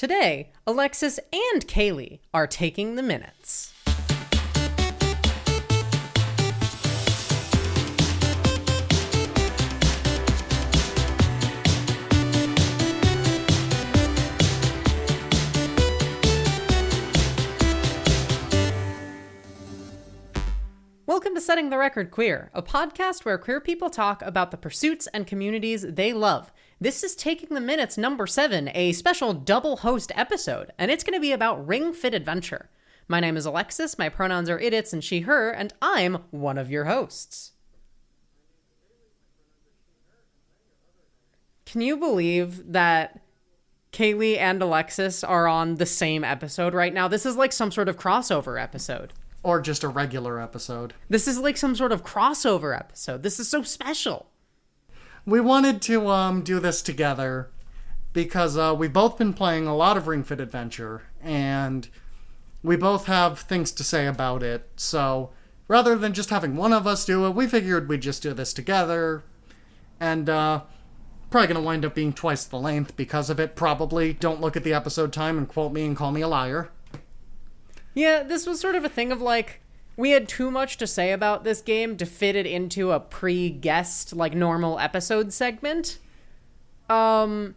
Today, Alexis and Kaylee are taking the minutes. Welcome to Setting the Record Queer, a podcast where queer people talk about the pursuits and communities they love. This is Taking the Minutes number 7, a special double host episode, and it's going to be about Ring Fit Adventure. My name is Alexis, my pronouns are it, its, and she, her, and I'm one of your hosts. Can you believe that Kaylee and Alexis are on the same episode right now? This is like some sort of crossover episode. Or just a regular episode. This is like some sort of crossover episode. This is so special. We wanted to do this together because we've both been playing a lot of Ring Fit Adventure, and we both have things to say about it. So rather than just having one of us do it, we figured we'd just do this together. And probably going to wind up being twice the length because of it, probably. Don't look at the episode time and quote me and call me a liar. Yeah, this was sort of a thing of like, we had too much to say about this game to fit it into a pre-guest, like, normal episode segment. And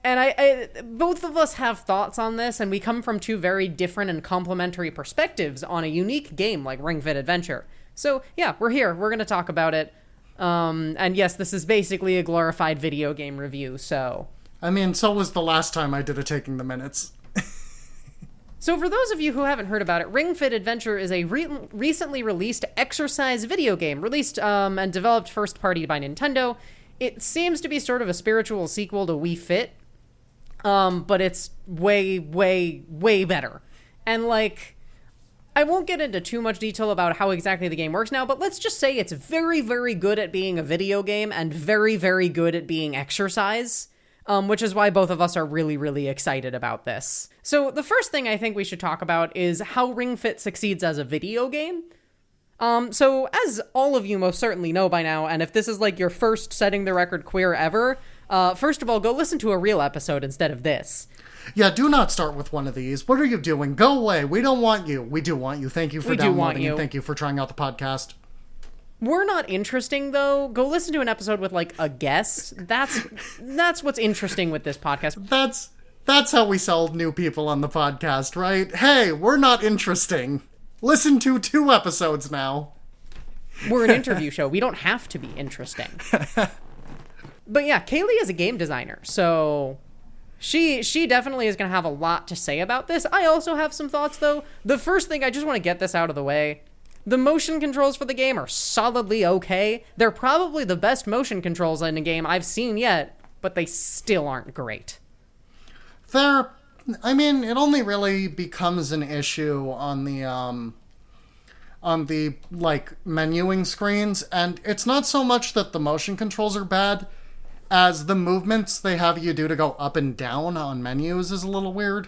I both of us have thoughts on this, and we come from two very different and complementary perspectives on a unique game like Ring Fit Adventure. So, yeah, we're here. We're going to talk about it. And yes, this is basically a glorified video game review, so... I mean, so was the last time I did a Taking the Minutes. So for those of you who haven't heard about it, Ring Fit Adventure is a recently released exercise video game, released and developed first party by Nintendo. It seems to be sort of a spiritual sequel to Wii Fit, but it's way, way, way better. And like, I won't get into too much detail about how exactly the game works now, but let's just say it's very, very good at being a video game and very, very good at being exercise. Which is why both of us are really, really excited about this. So the first thing I think we should talk about is how Ring Fit succeeds as a video game. So as all of you most certainly know by now, and if this is like your first Setting the Record Queer ever, first of all, go listen to a real episode instead of this. Yeah, do not start with one of these. What are you doing? Go away. We don't want you. We do want you. Thank you for downloading and thank you for trying out the podcast. We're not interesting, though. Go listen to an episode with, like, a guest. That's what's interesting with this podcast. That's how we sell new people on the podcast, right? Hey, we're not interesting. Listen to 2 episodes now. We're an interview show. We don't have to be interesting. But yeah, Kaylee is a game designer, so she definitely is going to have a lot to say about this. I also have some thoughts, though. The first thing, I just want to get this out of the way. The motion controls for the game are solidly okay. They're probably the best motion controls in a game I've seen yet, but they still aren't great. I mean, it only really becomes an issue on the like, menuing screens, and it's not so much that the motion controls are bad, as the movements they have you do to go up and down on menus is a little weird.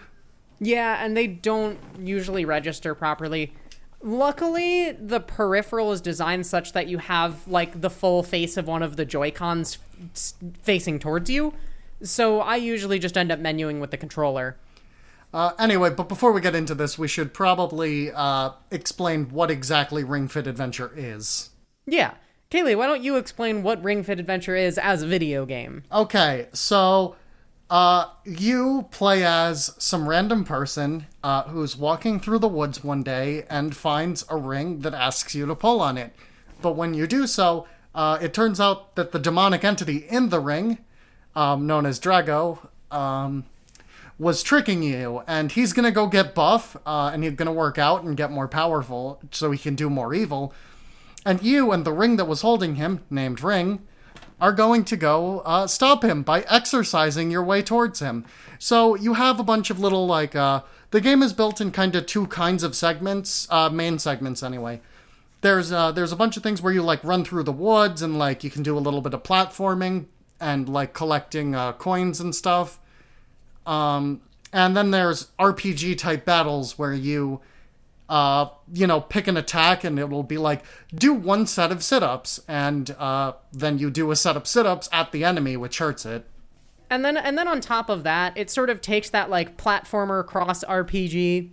Yeah, and they don't usually register properly. Luckily, the peripheral is designed such that you have, like, the full face of one of the Joy-Cons facing towards you. So I usually just end up menuing with the controller. Anyway, but before we get into this, we should probably explain what exactly Ring Fit Adventure is. Yeah. Kaylee, why don't you explain what Ring Fit Adventure is as a video game? Okay, so... you play as some random person who's walking through the woods one day and finds a ring that asks you to pull on it. But when you do so, it turns out that the demonic entity in the ring, known as Drago, was tricking you, and he's gonna go get buff, and he's gonna work out and get more powerful so he can do more evil. And you and the ring that was holding him, named Ring, are going to go stop him by exercising your way towards him. So you have a bunch of little, like, the game is built in kind of 2 kinds of segments, main segments anyway. There's a bunch of things where you, like, run through the woods and, like, you can do a little bit of platforming and, like, collecting coins and stuff. And then there's RPG-type battles where you pick an attack and it'll be like, do 1 set of sit-ups, and then you do a set of sit-ups at the enemy, which hurts it. And then on top of that, it sort of takes that like platformer cross RPG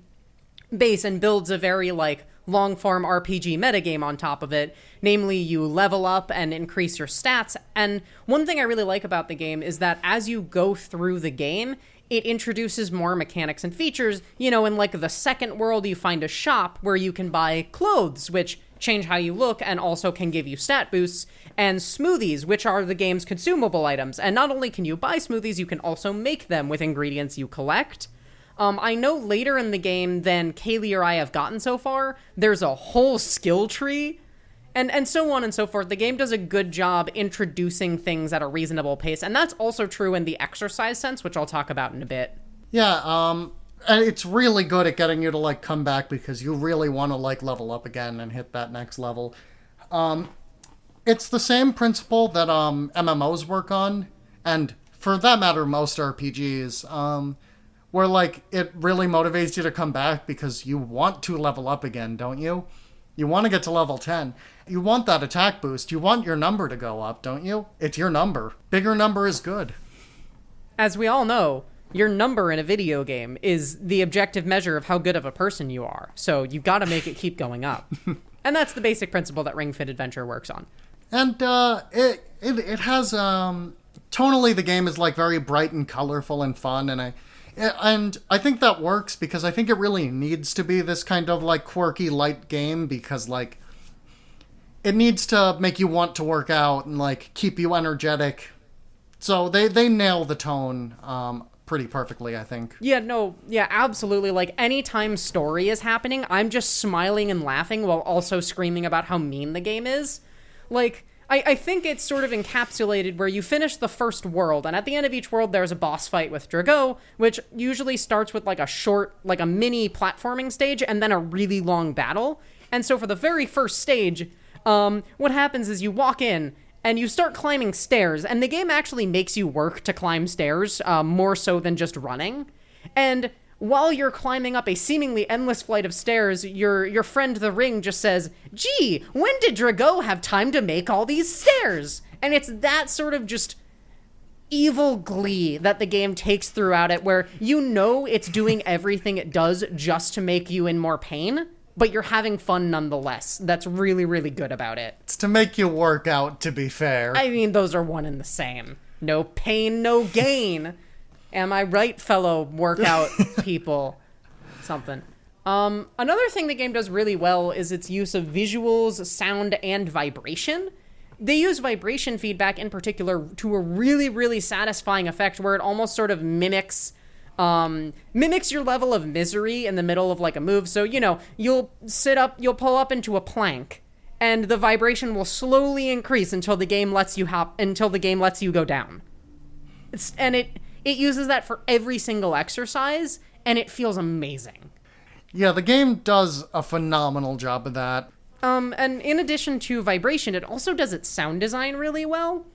base and builds a very like long form RPG metagame on top of it. Namely, you level up and increase your stats. And one thing I really like about the game is that as you go through the game, it introduces more mechanics and features. You know, in like the second world, you find a shop where you can buy clothes, which change how you look and also can give you stat boosts, and smoothies, which are the game's consumable items. And not only can you buy smoothies, you can also make them with ingredients you collect. I know later in the game than Kaylee or I have gotten so far, there's a whole skill tree, and so on and so forth. The game does a good job introducing things at a reasonable pace, and that's also true in the exercise sense, which I'll talk about in a bit. Yeah, and it's really good at getting you to, like, come back because you really want to, like, level up again and hit that next level. It's the same principle that MMOs work on, and for that matter, most RPGs, where, like, it really motivates you to come back because you want to level up again, don't you? You want to get to level 10. You want that attack boost. You want your number to go up, don't you? It's your number. Bigger number is good. As we all know, your number in a video game is the objective measure of how good of a person you are. So you've got to make it keep going up. And that's the basic principle that Ring Fit Adventure works on. And it has tonally the game is like very bright and colorful and fun, and I think that works because I think it really needs to be this kind of like quirky light game because like it needs to make you want to work out and like keep you energetic. So they nail the tone pretty perfectly, I think. Yeah, absolutely. Like, anytime story is happening, I'm just smiling and laughing while also screaming about how mean the game is. Like, I think it's sort of encapsulated where you finish the first world, and at the end of each world, there's a boss fight with Drago, which usually starts with, like, a mini platforming stage, and then a really long battle. And so for the very first stage, what happens is you walk in, and you start climbing stairs, and the game actually makes you work to climb stairs, more so than just running. And while you're climbing up a seemingly endless flight of stairs, your friend the Ring just says, "Gee, when did Drago have time to make all these stairs?" And it's that sort of just evil glee that the game takes throughout it, where you know it's doing everything it does just to make you in more pain, but you're having fun nonetheless. That's really, really good about it. It's to make you work out, to be fair. I mean, those are one and the same. No pain, no gain. Am I right, fellow workout people? Something. Another thing the game does really well is its use of visuals, sound, and vibration. They use vibration feedback in particular to a really, really satisfying effect where it almost sort of mimics your level of misery in the middle of like a move. So, you know, you'll pull up into a plank, and the vibration will slowly increase until the game lets you go down. It uses that for every single exercise, and it feels amazing. Yeah, the game does a phenomenal job of that. And in addition to vibration, it also does its sound design really well.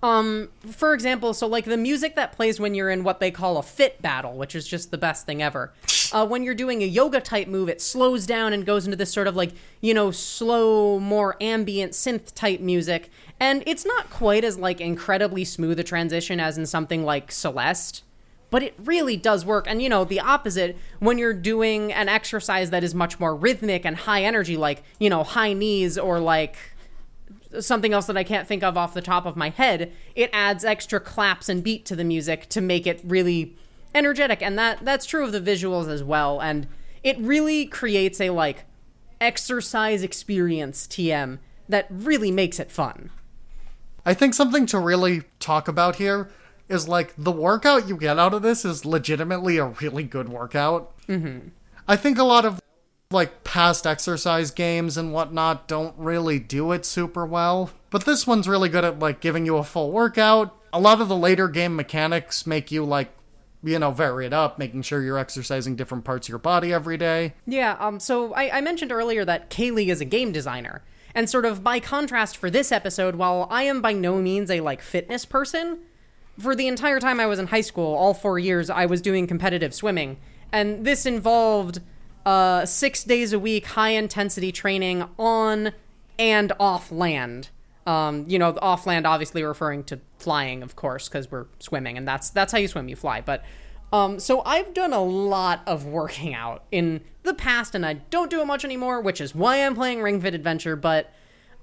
For example, so like the music that plays when you're in what they call a fit battle, which is just the best thing ever. When you're doing a yoga type move, it slows down and goes into this sort of like, you know, slow, more ambient synth type music. And it's not quite as like incredibly smooth a transition as in something like Celeste, but it really does work. And, you know, the opposite, when you're doing an exercise that is much more rhythmic and high energy, like, you know, high knees or like something else that I can't think of off the top of my head, it adds extra claps and beat to the music to make it really energetic. And that's true of the visuals as well. And it really creates a like exercise experience TM that really makes it fun. I think something to really talk about here is like the workout you get out of this is legitimately a really good workout. Mm-hmm. I think a lot of like past exercise games and whatnot don't really do it super well, but this one's really good at like giving you a full workout. A lot of the later game mechanics make you like, you know, vary it up, making sure you're exercising different parts of your body every day. Yeah, so I mentioned earlier that Kaylee is a game designer. And sort of by contrast for this episode, while I am by no means a like fitness person, for the entire time I was in high school, all 4 years, I was doing competitive swimming. And this involved 6 days a week, high intensity training on and off land. Off land obviously referring to flying, of course, because we're swimming, and that's how you swim, you fly. But so I've done a lot of working out in the past, and I don't do it much anymore, which is why I'm playing Ring Fit Adventure, but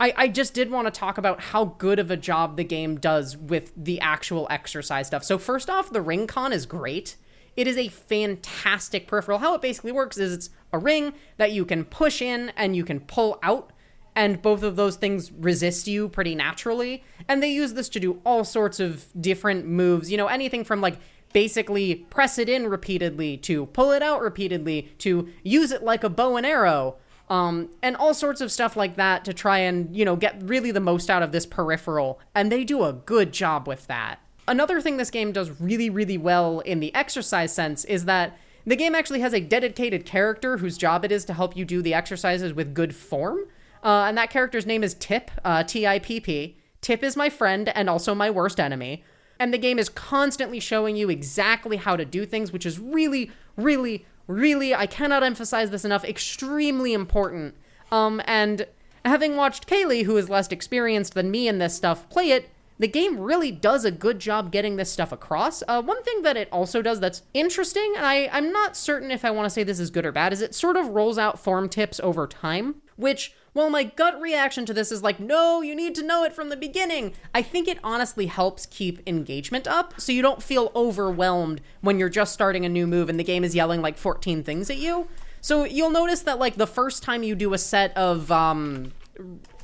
I just did want to talk about how good of a job the game does with the actual exercise stuff. So first off, the ring con is great. It is a fantastic peripheral. How it basically works is it's a ring that you can push in and you can pull out, and both of those things resist you pretty naturally. And they use this to do all sorts of different moves, anything from like basically press it in repeatedly to pull it out repeatedly to use it like a bow and arrow. And all sorts of stuff like that to try and, get really the most out of this peripheral. And they do a good job with that. Another thing this game does really, really well in the exercise sense is that the game actually has a dedicated character whose job it is to help you do the exercises with good form. And that character's name is Tip, Tipp. Tip is my friend and also my worst enemy. And the game is constantly showing you exactly how to do things, which is really, really, really, I cannot emphasize this enough, extremely important. And having watched Kaylee, who is less experienced than me in this stuff, play it, the game really does a good job getting this stuff across. One thing that it also does that's interesting, and I'm not certain if I want to say this is good or bad, is it sort of rolls out form tips over time, which, well, my gut reaction to this is like, no, you need to know it from the beginning. I think it honestly helps keep engagement up, so you don't feel overwhelmed when you're just starting a new move and the game is yelling like 14 things at you. So you'll notice that like the first time you do a set of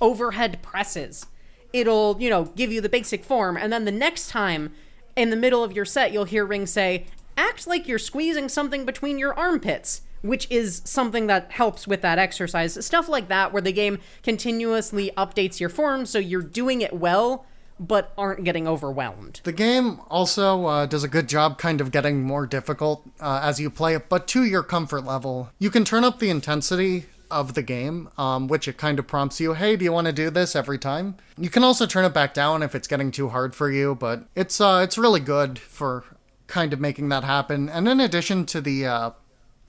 overhead presses, it'll, give you the basic form, and then the next time in the middle of your set, you'll hear Ring say, act like you're squeezing something between your armpits, which is something that helps with that exercise. Stuff like that, where the game continuously updates your form so you're doing it well, but aren't getting overwhelmed. The game also does a good job kind of getting more difficult as you play it, but to your comfort level. You can turn up the intensity of the game, which it kind of prompts you, hey, do you want to do this every time? You can also turn it back down if it's getting too hard for you, but it's really good for kind of making that happen. And in addition to the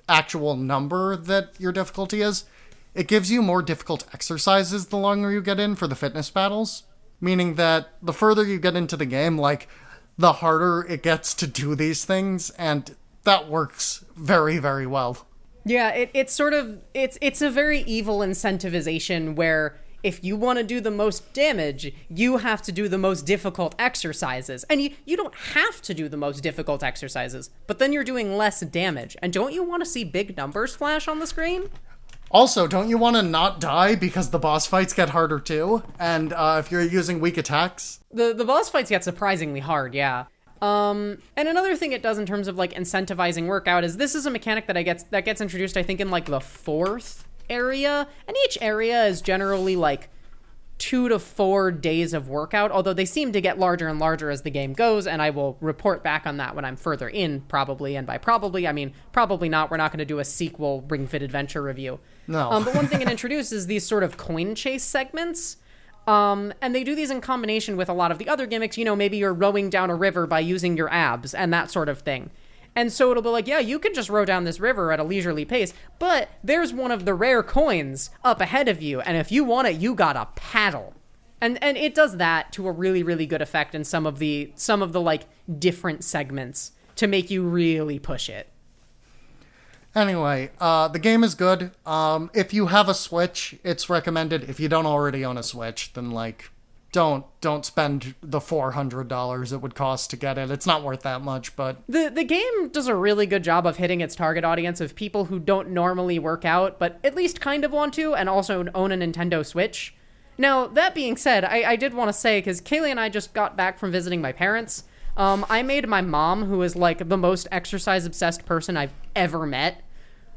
actual number that your difficulty is, it gives you more difficult exercises the longer you get in for the fitness battles, meaning that the further you get into the game, like, the harder it gets to do these things, and that works very, very well. Yeah, it's a very evil incentivization where if you want to do the most damage, you have to do the most difficult exercises. And you don't have to do the most difficult exercises, but then you're doing less damage. And don't you want to see big numbers flash on the screen? Also, don't you want to not die because the boss fights get harder too? And if you're using weak attacks? The boss fights get surprisingly hard, yeah. And another thing it does in terms of like incentivizing workout is this is a mechanic that gets introduced, I think, in like the 4th area, and each area is generally like 2 to 4 days of workout, although they seem to get larger and larger as the game goes, and I will report back on that when I'm further in, probably. And by probably, I mean probably not. We're not going to do a sequel Ring Fit Adventure review. No. But one thing it introduces these sort of coin chase segments. And they do these in combination with a lot of the other gimmicks. Maybe you're rowing down a river by using your abs and that sort of thing. And so it'll be like, yeah, you can just row down this river at a leisurely pace, but there's one of the rare coins up ahead of you, and if you want it, you gotta paddle. And it does that to a really, really good effect in some of the like different segments to make you really push it. Anyway, the game is good. If you have a Switch, it's recommended. If you don't already own a Switch, then like, don't spend the $400 it would cost to get it. It's not worth that much, but the game does a really good job of hitting its target audience of people who don't normally work out, but at least kind of want to, and also own a Nintendo Switch. Now, that being said, I did want to say, because Kaylee and I just got back from visiting my parents, I made my mom, who is like the most exercise-obsessed person I've ever met.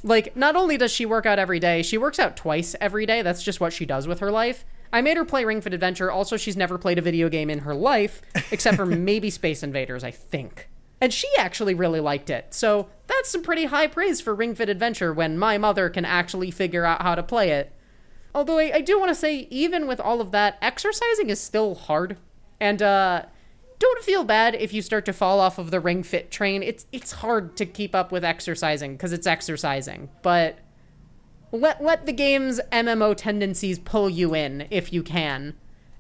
Like, not only does she work out every day, she works out twice every day. That's just what she does with her life. I made her play Ring Fit Adventure. Also, she's never played a video game in her life, except for maybe Space Invaders, I think. And she actually really liked it. So that's some pretty high praise for Ring Fit Adventure when my mother can actually figure out how to play it. Although I do want to say, even with all of that, exercising is still hard. And don't feel bad if you start to fall off of the Ring Fit train. It's hard to keep up with exercising because it's exercising. But let the game's MMO tendencies pull you in if you can.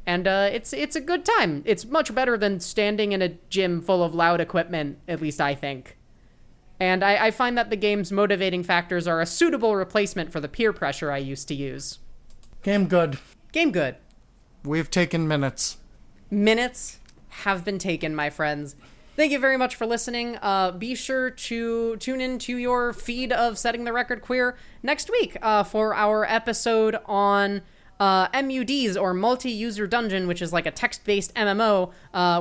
And it's a good time. It's much better than standing in a gym full of loud equipment, at least I think. And I find that the game's motivating factors are a suitable replacement for the peer pressure I used to use. Game good. Game good. We've taken minutes. Minutes have been taken, my friends. Thank you very much for listening. Be sure to tune into your feed of Setting the Record Queer next week for our episode on MUDs, or Multi-User Dungeon, which is like a text-based MMO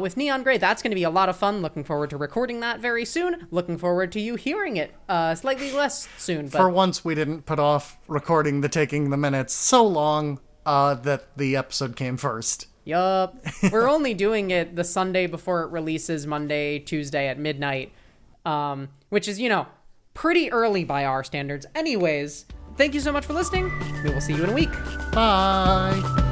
with Neon Grey. That's going to be a lot of fun. Looking forward to recording that very soon. Looking forward to you hearing it slightly less soon. But For once, we didn't put off recording the Taking the Minutes so long that the episode came first. Yup. We're only doing it the Sunday before it releases, Monday, Tuesday at midnight, which is, pretty early by our standards. Anyways, thank you so much for listening. We will see you in a week. Bye.